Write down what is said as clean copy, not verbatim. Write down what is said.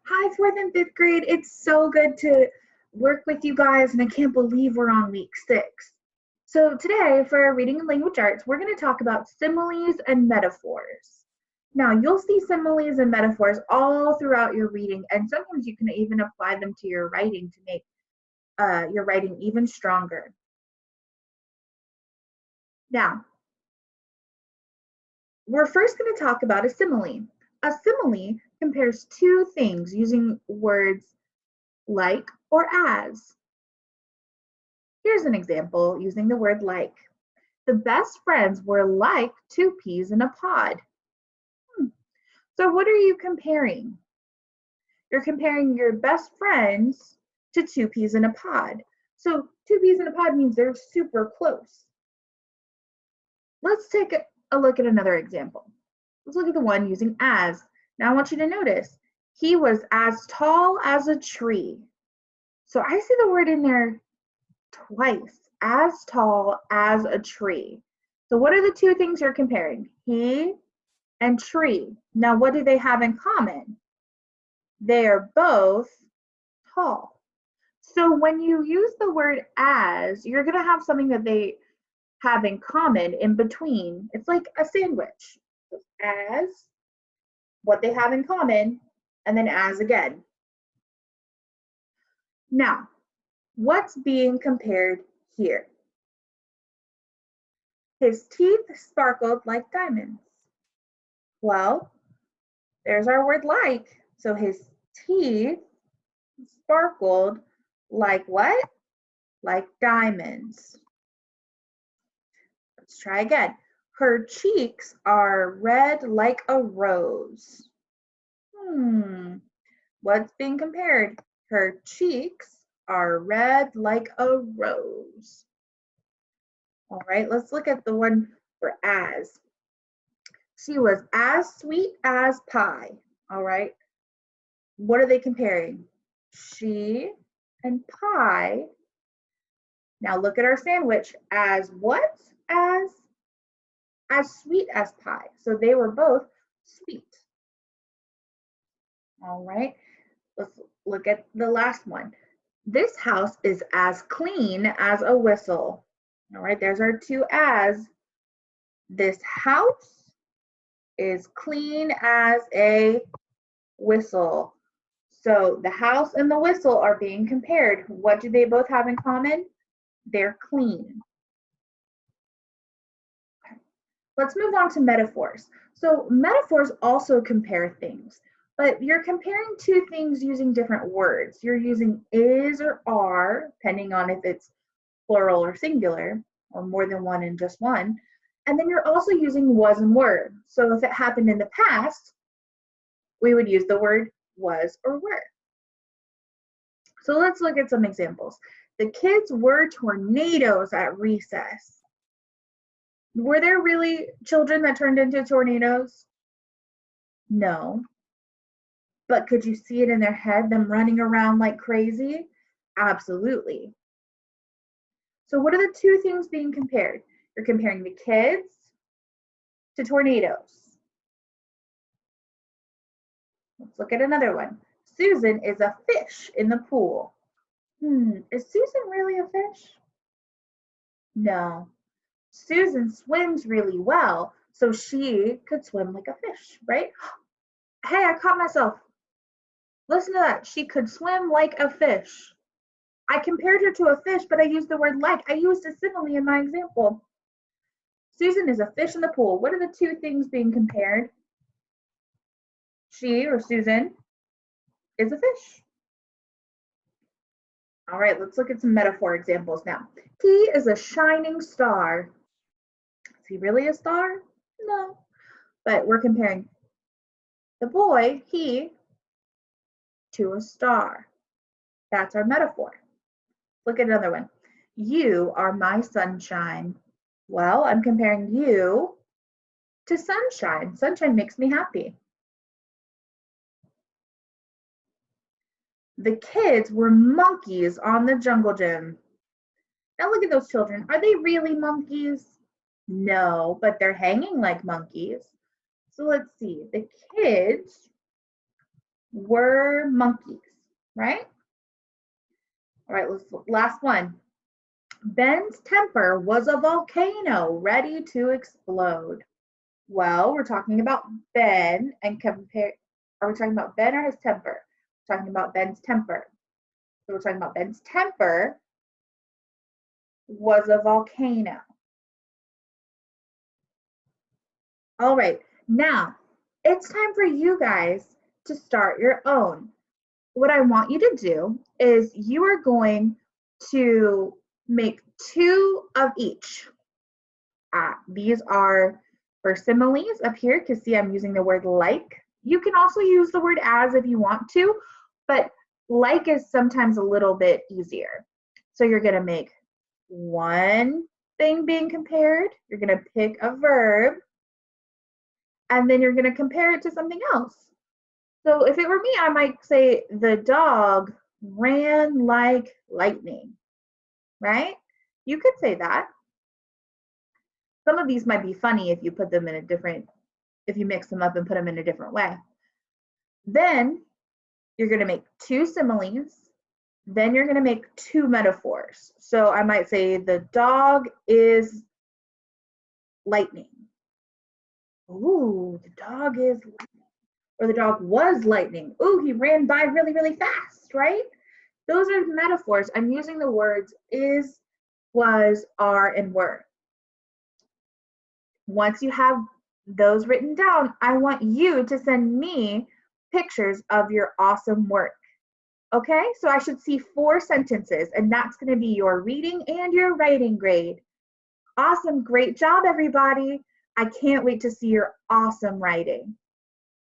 Hi, fourth and fifth grade. It's so good to work with you guys, and I can't believe we're on week 6. So today, for our reading and language arts, we're going to talk about similes and metaphors. Now, you'll see similes and metaphors all throughout your reading, and sometimes you can even apply them to your writing to make your writing even stronger. Now, we're first going to talk about a simile. A simile compares two things using words like or as. Here's an example using the word like. The best friends were like two peas in a pod. So what are you comparing? You're comparing your best friends to two peas in a pod. So two peas in a pod means they're super close. Let's take a look at another example. Let's look at the one using as. Now I want you to notice, he was as tall as a tree. So I see the word in there twice, as tall as a tree. So what are the two things you're comparing? He and tree. Now what do they have in common? They are both tall. So when you use the word as, you're going to have something that they have in common in between. It's like a sandwich. As, what they have in common, and then as again. Now, what's being compared here? His teeth sparkled like diamonds. Well, there's our word like. So his teeth sparkled like what? Like diamonds. Let's try again. Her cheeks are red like a rose. What's being compared? Her cheeks are red like a rose. All right, let's look at the one for as. She was as sweet as pie. All right. What are they comparing? She and pie. Now look at our sandwich. As what? As sweet as pie. So they were both sweet. All right. Let's look at the last one. This house is as clean as a whistle. All right, there's our two as. This house is clean as a whistle. So the house and the whistle are being compared. What do they both have in common? They're clean. Okay. Let's move on to metaphors. So metaphors also compare things, but you're comparing two things using different words. You're using is or are, depending on if it's plural or singular, or more than one and just one. And then you're also using was and were. So if it happened in the past, we would use the word was or were. So let's look at some examples. The kids were tornadoes at recess. Were there really children that turned into tornadoes? No. But could you see it in their head, them running around like crazy? Absolutely. So what are the two things being compared? You're comparing the kids to tornadoes. Let's look at another one. Susan is a fish in the pool. Is Susan really a fish? No. Susan swims really well, so she could swim like a fish, right? Hey, I caught myself. Listen to that. She could swim like a fish. I compared her to a fish, but I used the word like. I used a simile in my example. Susan is a fish in the pool. What are the two things being compared? She, or Susan, is a fish. All right, let's look at some metaphor examples now. He is a shining star. Is he really a star? No. But we're comparing the boy, he, to a star. That's our metaphor. Look at another one. You are my sunshine. Well, I'm comparing you to sunshine. Sunshine makes me happy. The kids were monkeys on the jungle gym. Now look at those children. Are they really monkeys? No, but they're hanging like monkeys. So let's see. The kids were monkeys, right? All right, last one. Ben's temper was a volcano ready to explode. Well, we're talking about Ben and compare. Are we talking about Ben or his temper? We're talking about Ben's temper. So we're talking about Ben's temper was a volcano. All right, now it's time for you guys to start your own. What I want you to do is you are going to make 2 of each. These are for similes up here, because see, I'm using the word like. You can also use the word as if you want to, but like is sometimes a little bit easier. So you're going to make one thing being compared, you're going to pick a verb, and then you're going to compare it to something else. So if it were me, I might say the dog ran like lightning, right? You could say that. Some of these might be funny if you put them in a different, if you mix them up and put them in a different way. Then you're going to make 2 similes. Then you're going to make 2 metaphors. So I might say the dog is lightning. Ooh, the dog is lightning. Or the dog was lightning. Ooh, he ran by really, really fast, right? Those are metaphors. I'm using the words is, was, are, and were. Once you have those written down, I want you to send me pictures of your awesome work. Okay, so I should see 4 sentences, and that's going to be your reading and your writing grade. Awesome, great job, everybody. I can't wait to see your awesome writing.